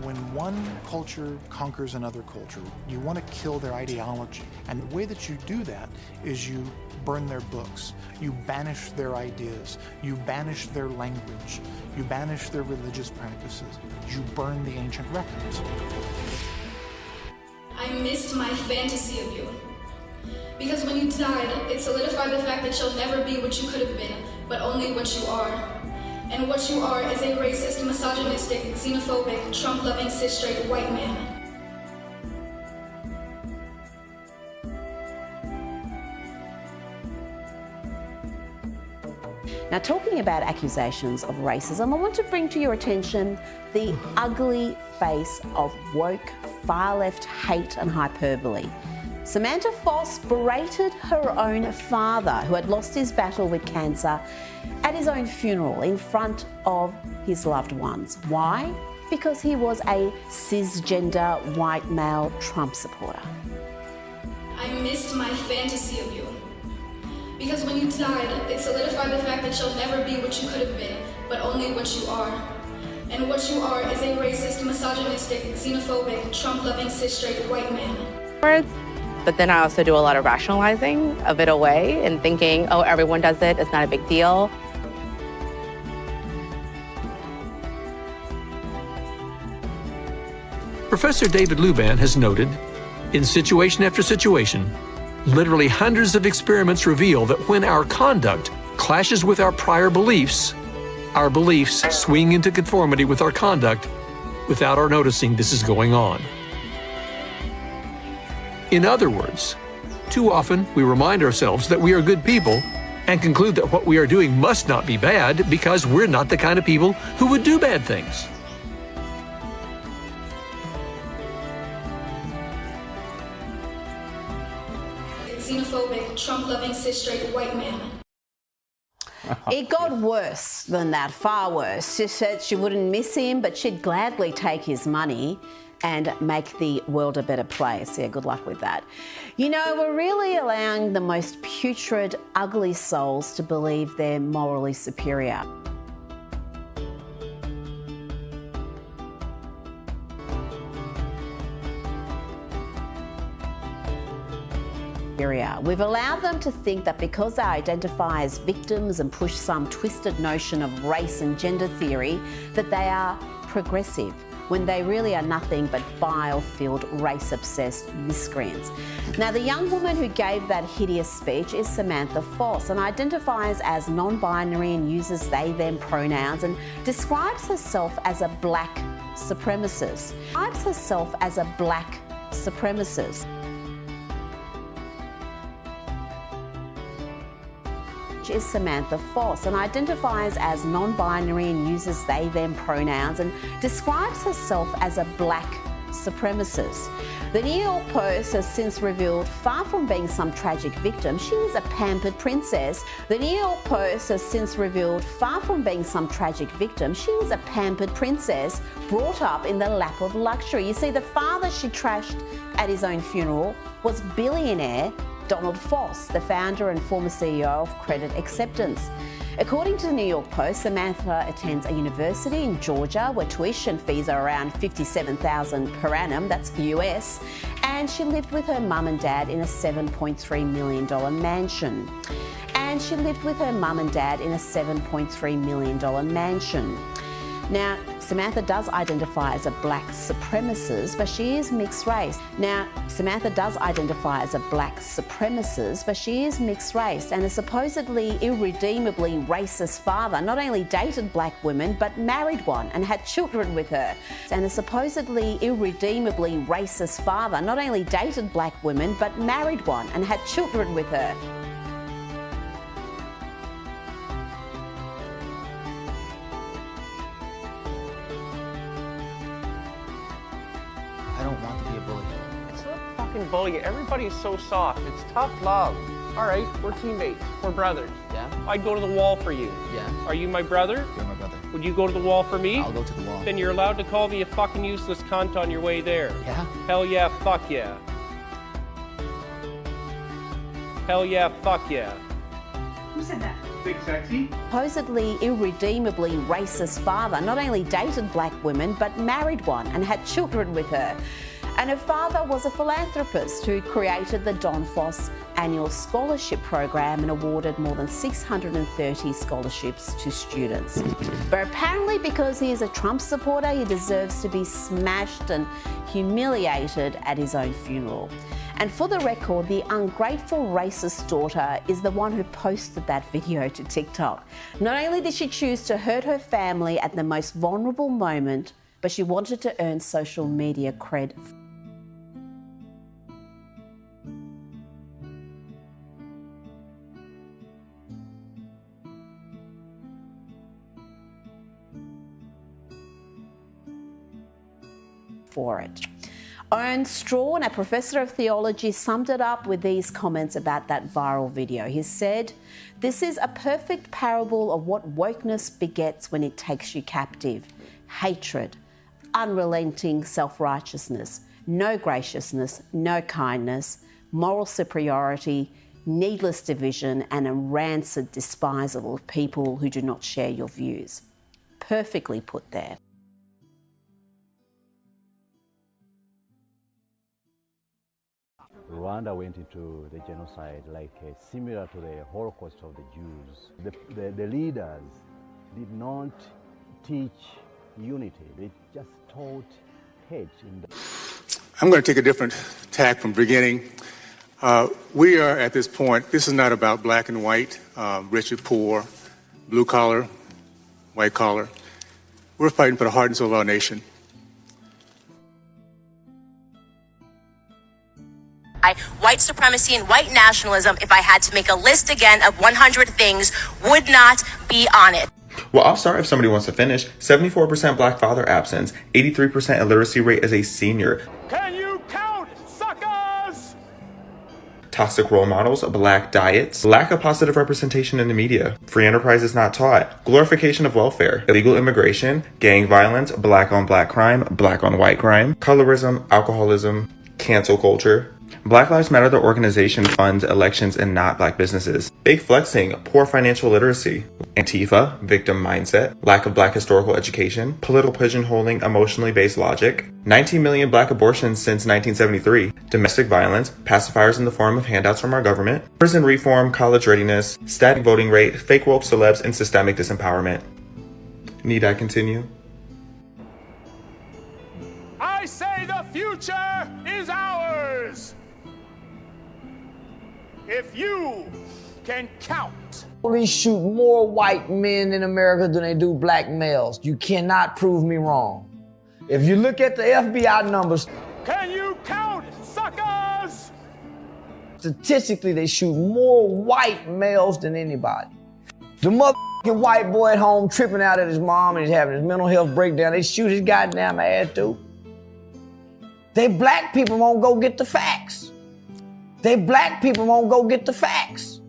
When one culture conquers another culture, you want to kill their ideology. And the way that you do that is you burn their books, you banish their ideas, you banish their language, you banish their religious practices, you burn the ancient records. I missed my fantasy of you. Because when you died, it solidified the fact that you'll never be what you could have been, but only what you are. And what you are is a racist, misogynistic, xenophobic, Trump-loving, cis-straight white man. Now, talking about accusations of racism, I want to bring to your attention the ugly face of woke, far-left hate and hyperbole. Samantha Foss berated her own father, who had lost his battle with cancer, at his own funeral in front of his loved ones. Why? Because he was a cisgender white male Trump supporter. I missed my fantasy of you. Because when you died, it solidified the fact that you'll never be what you could have been, but only what you are. And what you are is a racist, misogynistic, xenophobic, Trump-loving, cis-straight white man. But then I also do a lot of rationalizing of it away and thinking, oh, everyone does it, it's not a big deal. Professor David Luban has noted, in situation after situation, literally hundreds of experiments reveal that when our conduct clashes with our prior beliefs swing into conformity with our conduct without our noticing this is going on. In other words, too often we remind ourselves that we are good people and conclude that what we are doing must not be bad because we're not the kind of people who would do bad things. Xenophobic, Trump-loving, cis-straight white man. It got worse than that, far worse. She said she wouldn't miss him, but she'd gladly take his money and make the world a better place. Yeah, good luck with that. You know, we're really allowing the most putrid, ugly souls to believe they're morally superior. We've allowed them to think that because they identify as victims and push some twisted notion of race and gender theory, that they are progressive, when they really are nothing but bile-filled, race-obsessed miscreants. Now, the young woman who gave that hideous speech is Samantha Foss and identifies as non-binary and uses they-them pronouns and describes herself as a black supremacist. Is Samantha Foss and identifies as non-binary and uses they-them pronouns and describes herself as a black supremacist. The New York Post has since revealed, far from being some tragic victim, she is a pampered princess. The New York Post has since revealed, far from being some tragic victim, she is a pampered princess brought up in the lap of luxury. You see, the father she trashed at his own funeral was billionaire Donald Foss, the founder and former CEO of Credit Acceptance. According to the New York Post, Samantha attends a university in Georgia where tuition fees are around $57,000 per annum, that's US, and she lived with her mum and dad in a $7.3 million mansion. Now, Samantha does identify as a black supremacist, but she is mixed race. And a supposedly irredeemably racist father not only dated black women, but married one and had children with her. I don't want to be a bully. It's not fucking bullying. Everybody's so soft. It's tough love. All right, we're teammates. We're brothers. Yeah? I'd go to the wall for you. Yeah? Are you my brother? You're my brother. Would you go to the wall for me? I'll go to the wall. Then you're allowed to call me a fucking useless cunt on your way there. Yeah? Hell yeah, fuck yeah. Hell yeah, fuck yeah. Who said that? Big Sexy. Supposedly irredeemably racist father not only dated black women but married one and had children with her. And her father was a philanthropist who created the Don Foss Annual Scholarship Program and awarded more than 630 scholarships to students. But apparently because he is a Trump supporter, he deserves to be smashed and humiliated at his own funeral. And for the record, the ungrateful racist daughter is the one who posted that video to TikTok. Not only did she choose to hurt her family at the most vulnerable moment, but she wanted to earn social media cred. For it. Owen Strawn, a professor of theology, summed it up with these comments about that viral video. He said, "This is a perfect parable of what wokeness begets when it takes you captive. Hatred, unrelenting self-righteousness, no graciousness, no kindness, moral superiority, needless division, and a rancid despisal of people who do not share your views." Perfectly put there. Rwanda went into the genocide similar to the Holocaust of the Jews. The leaders did not teach unity. They just taught hate. I'm going to take a different tack from beginning. We are at this point, this is not about black and white, rich and poor, blue collar, white collar. We're fighting for the heart and soul of our nation. White supremacy and white nationalism, if I had to make a list again of 100 things, would not be on it. Well, I'll start if somebody wants to finish. 74% black father absence, 83% illiteracy rate as a senior. Can you count, suckers? Toxic role models, black diets, lack of positive representation in the media, free enterprise is not taught, glorification of welfare, illegal immigration, gang violence, black on black crime, black on white crime, colorism, alcoholism, cancel culture. Black Lives Matter, the organization, funds elections and not black businesses. Big flexing, poor financial literacy. Antifa, victim mindset, lack of black historical education, political pigeonholing, emotionally based logic. 19 million black abortions since 1973. Domestic violence, pacifiers in the form of handouts from our government. Prison reform, college readiness, static voting rate, fake woke celebs, and systemic disempowerment. Need I continue? I say the future is ours. If you can count. Police shoot more white men in America than they do black males. You cannot prove me wrong. If you look at the FBI numbers. Can you count, suckers? Statistically, they shoot more white males than anybody. The motherfucking white boy at home tripping out at his mom and he's having his mental health breakdown. They shoot his goddamn ass too. They black people won't go get the facts. They black people won't go get the facts.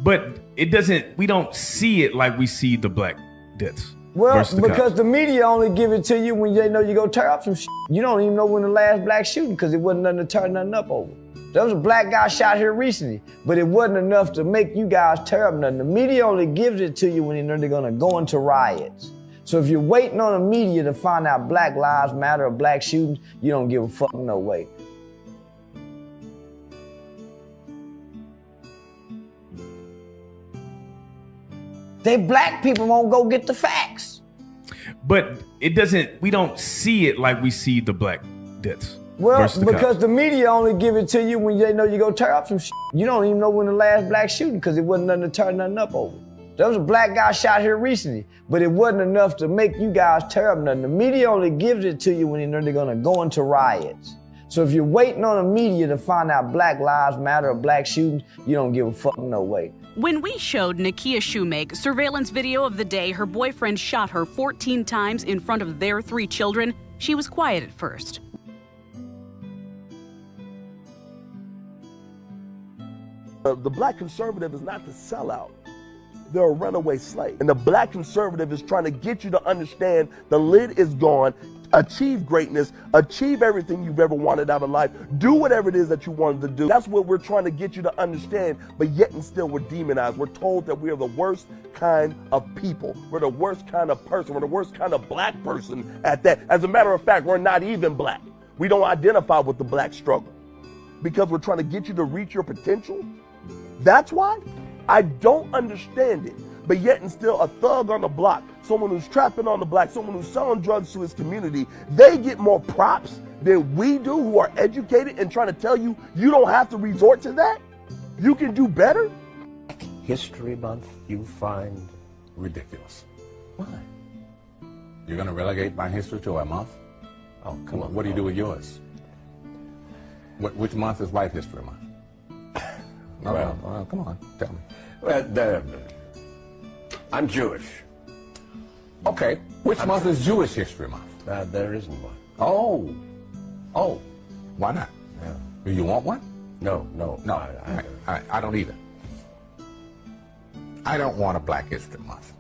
But it doesn't, we don't see it like we see the black deaths. Well, because the media only give it to you when they know you go tear up some shit. You don't even know when the last black shooting because it wasn't nothing to tear nothing up over. There was a black guy shot here recently, but it wasn't enough to make you guys tear up nothing. The media only gives it to you when they know they're gonna go into riots. So if you're waiting on the media to find out Black Lives Matter or black shootings, you don't give a fuck no way. They black people won't go get the facts. But it doesn't, we don't see it like we see the black deaths. Well, because the media only give it to you when they know you go tear up some shit. You don't even know when the last black shooting because it wasn't nothing to tear nothing up over. There was a black guy shot here recently, but it wasn't enough to make you guys tear up nothing. The media only gives it to you when they know they're gonna go into riots. So if you're waiting on the media to find out Black Lives Matter or black shootings, you don't give a fuck no way. When we showed Nakia Shoemake surveillance video of the day her boyfriend shot her 14 times in front of their 3 children, she was quiet at first. The black conservative is not the sellout. They're a runaway slave. And the black conservative is trying to get you to understand the lid is gone. achieve greatness, achieve everything you've ever wanted out of life, do whatever it is that you wanted to do. That's what we're trying to get you to understand, but yet and still we're demonized. We're told that we are the worst kind of people. We're the worst kind of person. We're the worst kind of black person at that. As a matter of fact, we're not even black. We don't identify with the black struggle because we're trying to get you to reach your potential. That's why I don't understand it. But yet and still a thug on the block, someone who's trapping on the block, someone who's selling drugs to his community, they get more props than we do who are educated and trying to tell you you don't have to resort to that. You can do better. History Month you find ridiculous. Why? You're going to relegate my history to a month? Oh, come on. What do you do with yours? Which month is White History Month? Well, come on, tell me. Well, I'm Jewish. Okay, which month is Jewish History Month? There isn't one. Oh, why not? Yeah. Do you want one? No. I don't either. I don't want a Black History Month.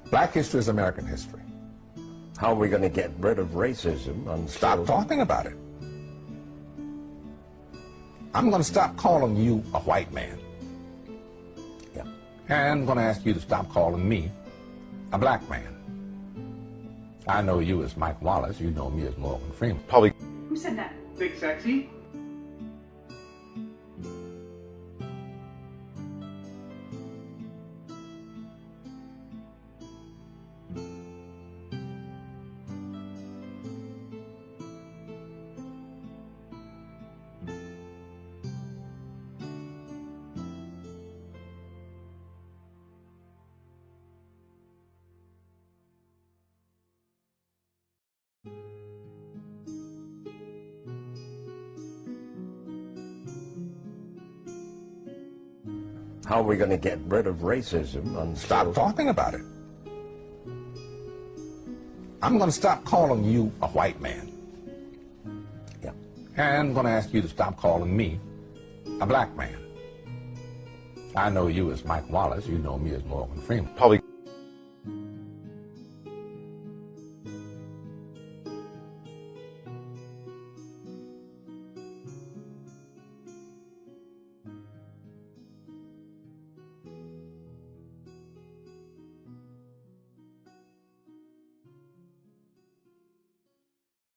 Black history is American history. How are we going to get rid of racism? Stop talking about it. I'm going to stop calling you a white man. Yeah. And I'm going to ask you to stop calling me a black man. I know you as Mike Wallace. You know me as Morgan Freeman. Probably. Who said that? Big Sexy? How are we going to get rid of racism? Stop talking about it. I'm going to stop calling you a white man. Yeah. And I'm going to ask you to stop calling me a black man. I know you as Mike Wallace. You know me as Morgan Freeman. Probably.